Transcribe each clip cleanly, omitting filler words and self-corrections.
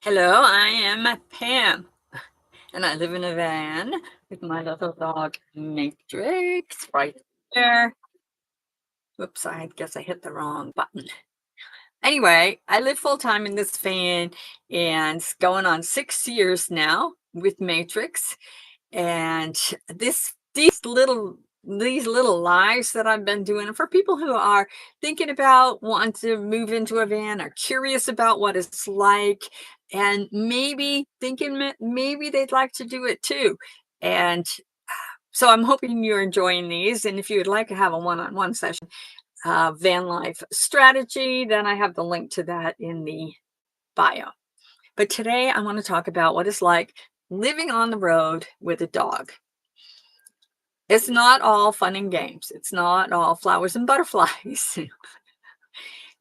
Hello, I am Pam, and I live in a van with my little dog Matrix right there. Whoops, I guess I hit the wrong button. Anyway, I live full time in this van and it's going on 6 years now with Matrix. And these little lives that I've been doing for people who are thinking about wanting to move into a van, are curious about what it's like, and maybe thinking maybe they'd like to do it too. And so I'm hoping you're enjoying these. And if you would like to have a one-on-one session, van life strategy, then I have the link to that in the bio. But today I want to talk about what it's like living on the road with a dog. It's not all fun and games. It's not all flowers and butterflies.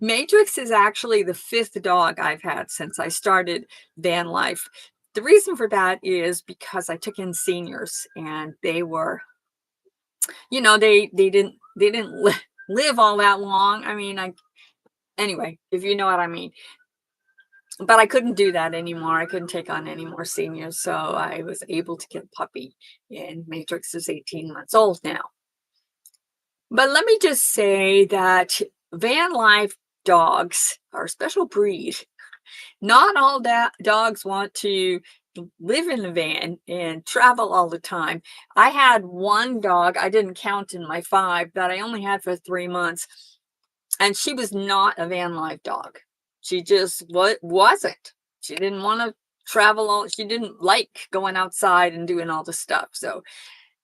Matrix is actually the fifth dog I've had since I started van life. The reason for that is because I took in seniors and they were, they didn't live all that long. I mean, anyway, if you know what I mean. But I couldn't do that anymore. I couldn't take on any more seniors, so I was able to get a puppy, and Matrix is 18 months old now. But let me just say that van life dogs are a special breed. Not all dogs want to live in a van and travel all the time. I had one dog, I didn't count in my five, that I only had for 3 months, and she was not a van life dog. She just wasn't. She didn't want to travel all, she didn't like going outside and doing all the stuff. So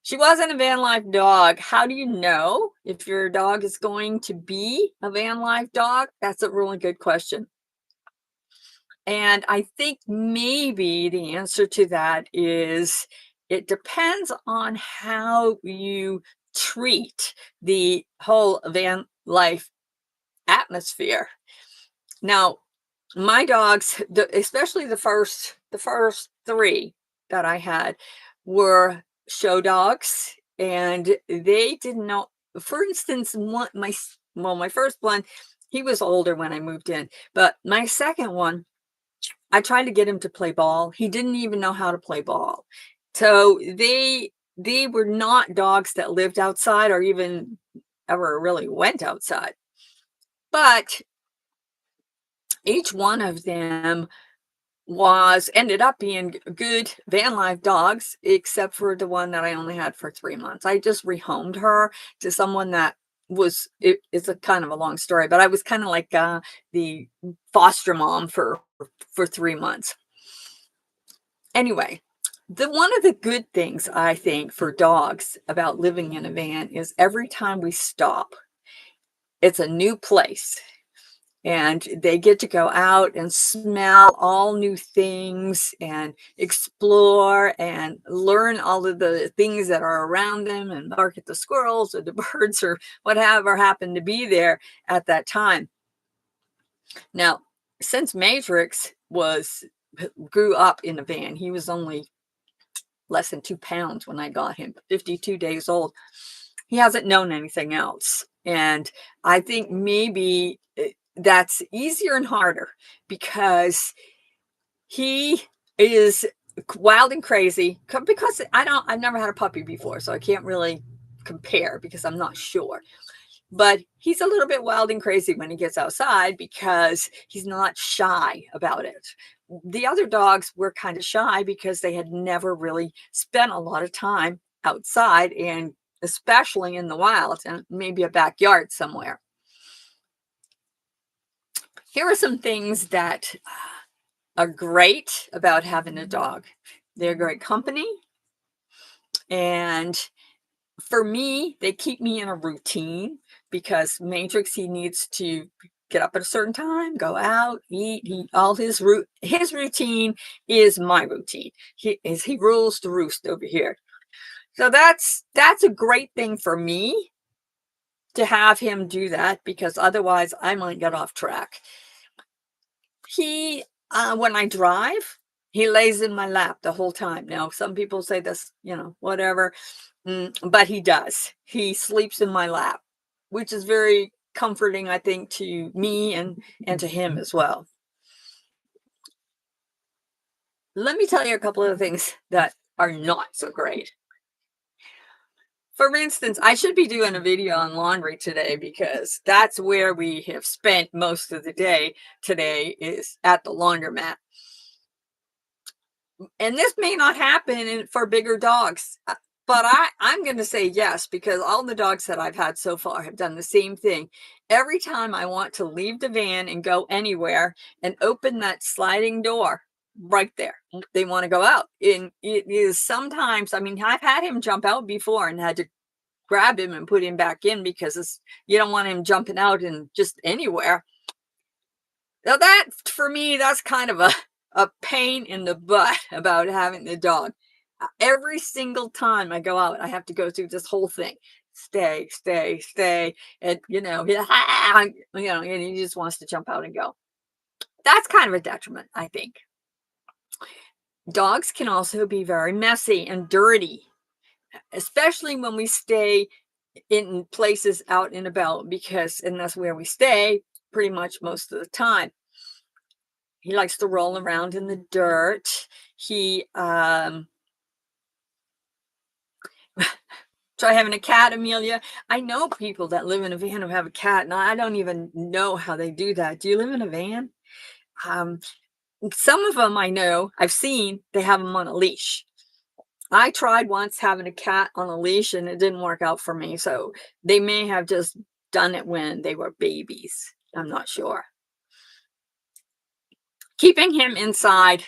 she wasn't a van life dog. How do you know if your dog is going to be a van life dog? That's a really good question. And I think maybe the answer to that is it depends on how you treat the whole van life atmosphere. Now, my dogs, especially the first three that I had, were show dogs, and they didn't know. For instance, my first one, he was older when I moved in, but my second one, I tried to get him to play ball. He didn't even know how to play ball. So they were not dogs that lived outside or even ever really went outside. But each one of them was ended up being good van life dogs, except for the one that I only had for 3 months. I just rehomed her to someone that it's a kind of a long story, but I was kind of like the foster mom for 3 months. Anyway, the one of the good things I think for dogs about living in a van is every time we stop, it's a new place, and they get to go out and smell all new things and explore and learn all of the things that are around them and bark at the squirrels or the birds or whatever happened to be there at that time. Now, since Matrix was grew up in a van, he was only less than 2 pounds when I got him, 52 days old. He hasn't known anything else. And I think maybe that's easier and harder because he is wild and crazy because I've never had a puppy before, so I can't really compare because I'm not sure. But he's a little bit wild and crazy when he gets outside because he's not shy about it. The other dogs were kind of shy because they had never really spent a lot of time outside, and especially in the wild and maybe a backyard somewhere. Here are some things that are great about having a dog. They're great company, and for me, they keep me in a routine because Matrix, he needs to get up at a certain time, go out, eat. All his routine is my routine. He rules the roost over here. So that's a great thing for me to have him do that because otherwise I might get off track. He when I drive, he lays in my lap the whole time. Now, some people say this, whatever. But he does. He sleeps in my lap, which is very comforting, I think, to me and to him as well. Let me tell you a couple of things that are not so great. For instance, I should be doing a video on laundry today because that's where we have spent most of the day today is at the laundromat. And this may not happen for bigger dogs, but I'm going to say yes because all the dogs that I've had so far have done the same thing. Every time I want to leave the van and go anywhere and open that sliding door right there, they want to go out. And it is sometimes, I mean, I've had him jump out before and had to grab him and put him back in because you don't want him jumping out and just anywhere. Now that for me, that's kind of a pain in the butt about having the dog. Every single time I go out, I have to go through this whole thing. Stay, stay, stay. And and he just wants to jump out and go. That's kind of a detriment, I think. Dogs can also be very messy and dirty, especially when we stay in places out and about and that's where we stay pretty much most of the time. He likes to roll around in the dirt. He try having a cat, Amelia. I know people that live in a van who have a cat, and I don't even know how they do that. Do you live in a van? Um, some of them I know, I've seen, they have them on a leash. I tried once having a cat on a leash and it didn't work out for me. So they may have just done it when they were babies. I'm not sure. Keeping him inside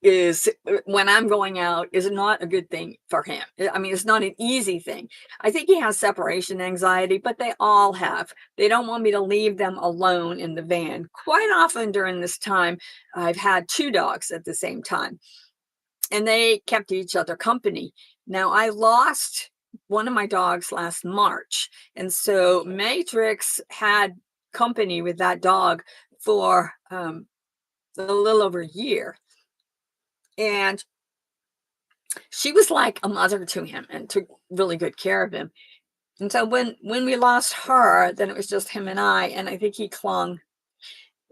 is when I'm going out is not a good thing for him. I mean, it's not an easy thing. I think he has separation anxiety, but they all have. They don't want me to leave them alone in the van. Quite often during this time, I've had two dogs at the same time, and they kept each other company. Now, I lost one of my dogs last March, and so Matrix had company with that dog for a little over a year. And she was like a mother to him and took really good care of him. And so when we lost her, then it was just him and I think he clung.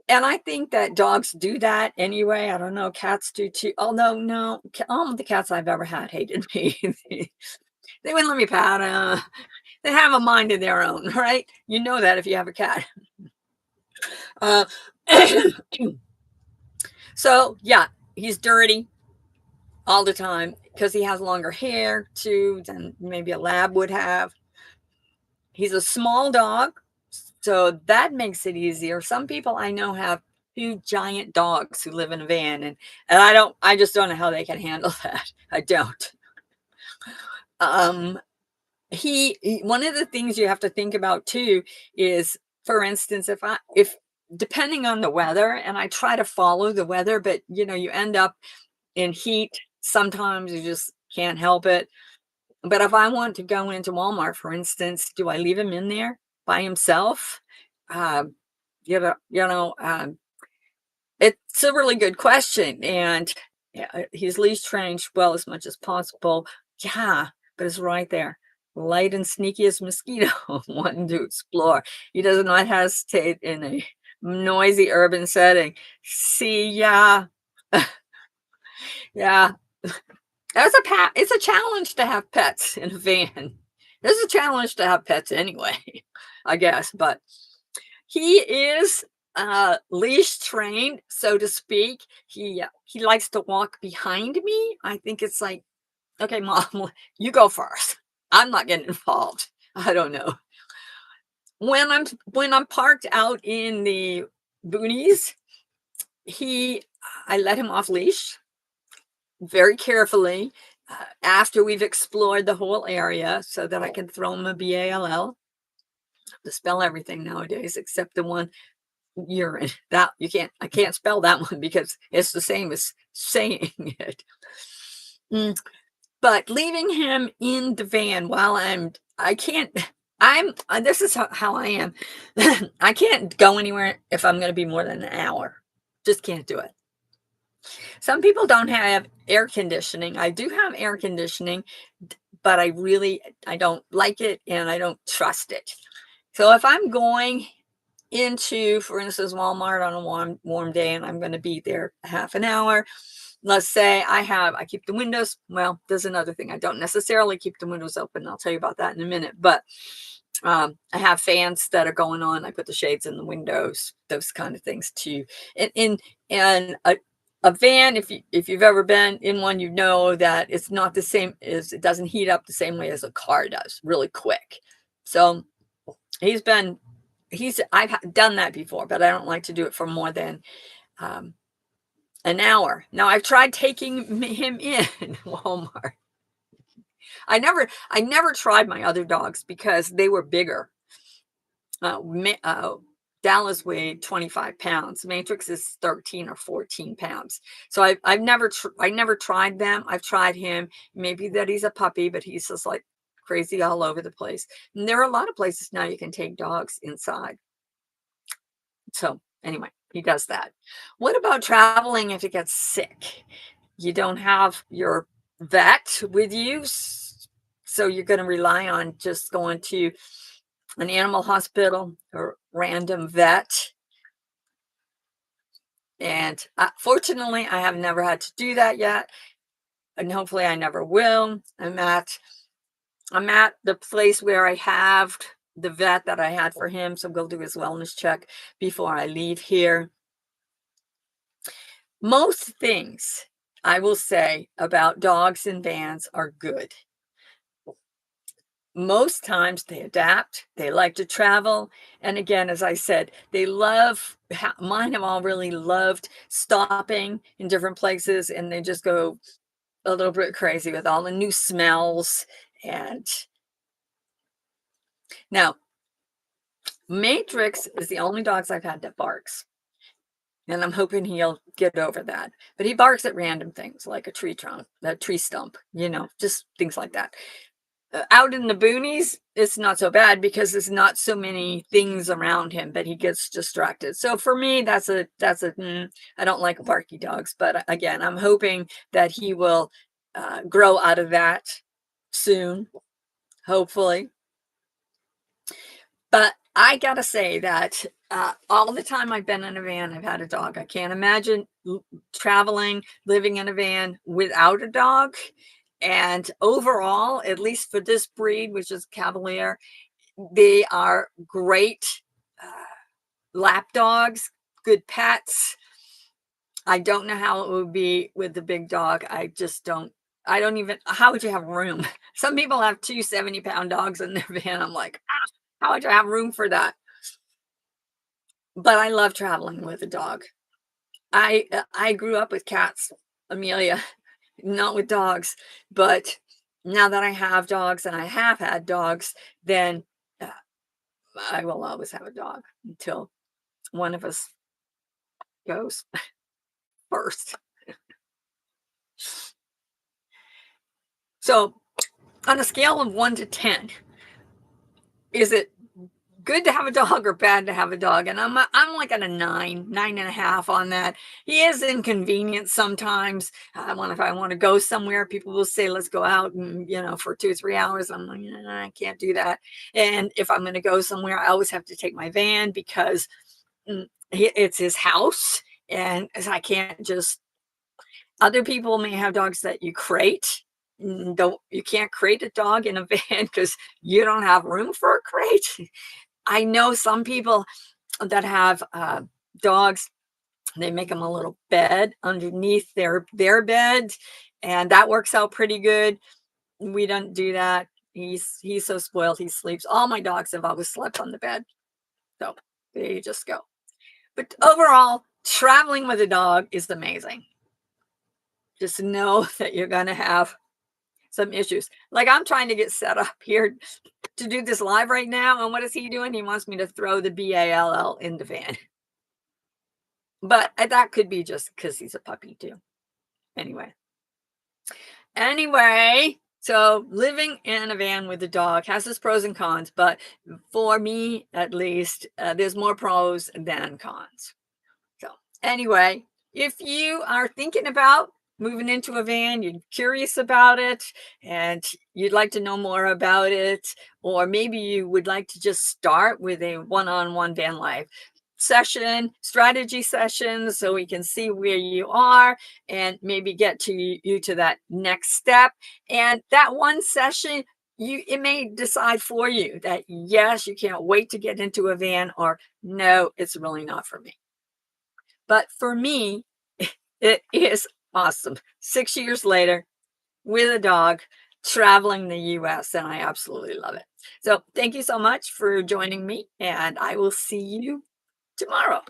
And I think that dogs do that anyway. I don't know, cats do too. Although no, all the cats I've ever had hated me. They wouldn't let me pat them. They have a mind of their own, right? You know that if you have a cat. Uh, so yeah, he's dirty all the time because he has longer hair too than maybe a lab would have. He's a small dog, so that makes it easier. Some people I know have two giant dogs who live in a van, and I just don't know how they can handle that. I don't. Um, one of the things you have to think about too is, for instance, if depending on the weather, and I try to follow the weather, but you end up in heat. Sometimes you just can't help it. But if I want to go into Walmart, for instance, do I leave him in there by himself? Um, it's a really good question, and yeah, he's leash trained well as much as possible. Yeah, but it's right there, light and sneaky as mosquito, wanting to explore. He does not hesitate in a noisy urban setting. See, yeah, yeah. It's a challenge to have pets in a van. It's a challenge to have pets anyway, I guess. But he is leash trained, so to speak. He likes to walk behind me. I think it's like, okay, mom, you go first. I'm not getting involved. I don't know. When I'm parked out in the boonies, he I let him off leash very carefully after we've explored the whole area so that I can throw him a BALL to spell everything nowadays except the one urine. That I can't spell that one because it's the same as saying it. But leaving him in the van while I can't, this is how I am. I can't go anywhere if I'm going to be more than an hour. Just can't do it. Some people don't have air conditioning. I do have air conditioning, but I don't like it and I don't trust it. So if I'm going into, for instance, Walmart on a warm day, and I'm going to be there half an hour. Let's say I keep the windows. Well, there's another thing. I don't necessarily keep the windows open. I'll tell you about that in a minute. But I have fans that are going on. I put the shades in the windows, those kind of things too. And a van, if you've ever been in one, you know that it's not the same as it doesn't heat up the same way as a car does, really quick. So he's been I've done that before, but I don't like to do it for more than um, an hour. Now I've tried taking him in Walmart. I never tried my other dogs because they were bigger. Dallas weighed 25 pounds. Matrix is 13 or 14 pounds. So I never tried them. I've tried him. Maybe that he's a puppy, but he's just like crazy all over the place. And there are a lot of places now you can take dogs inside. So anyway, he does that. What about traveling if it gets sick? You don't have your vet with you, so you're going to rely on just going to an animal hospital or random vet. And fortunately, I have never had to do that yet, and hopefully, I never will. I'm at the place where I have the vet that I had for him, so we'll do his wellness check before I leave here. Most things I will say about dogs and vans are good. Most times they adapt, they like to travel. And again, as I said, they love, mine have all really loved stopping in different places, and they just go a little bit crazy with all the new smells. And now, Matrix is the only dogs I've had that barks. And I'm hoping he'll get over that. But he barks at random things like a tree trunk, a tree stump, just things like that. Out in the boonies, it's not so bad because there's not so many things around him, but he gets distracted. So for me, I don't like barky dogs, but again, I'm hoping that he will grow out of that soon, hopefully. But I gotta say that all the time I've been in a van, I've had a dog. I can't imagine traveling, living in a van without a dog. And overall, at least for this breed, which is Cavalier, they are great uh, lap dogs, good pets. I don't know how it would be with the big dog. I just don't. I don't even. How would you have room? Some people have two 70-pound dogs in their van. I'm like, how would you have room for that? But I love traveling with a dog. I grew up with cats, Amelia, not with dogs. But now that I have dogs and I have had dogs, then uh, I will always have a dog until one of us goes first. So, on a scale of 1 to 10, is it good to have a dog or bad to have a dog? And I'm like at a 9.5 on that. He is inconvenient sometimes. If I want to go somewhere, people will say, let's go out and, for 2 or 3 hours. I'm like, I can't do that. And if I'm going to go somewhere, I always have to take my van because it's his house. And I can't just, other people may have dogs that you crate. You can't crate a dog in a van because you don't have room for a crate. I know some people that have dogs, they make them a little bed underneath their bed, and that works out pretty good. We don't do that. He's so spoiled. He sleeps. All my dogs have always slept on the bed. So there you just go. But overall, traveling with a dog is amazing. Just know that you're going to have some issues. Like I'm trying to get set up here to do this live right now. And what is he doing? He wants me to throw the BALL in the van. But that could be just because he's a puppy too. Anyway. So living in a van with a dog has its pros and cons, but for me at least, there's more pros than cons. So anyway, if you are thinking about moving into a van, you're curious about it, and you'd like to know more about it, or maybe you would like to just start with a one-on-one van life session, strategy session, so we can see where you are and maybe get to you to that next step. And that one session, it may decide for you that yes, you can't wait to get into a van, or no, it's really not for me. But for me, it is awesome. 6 years later, with a dog, traveling the US, and I absolutely love it. So thank you so much for joining me, and I will see you tomorrow.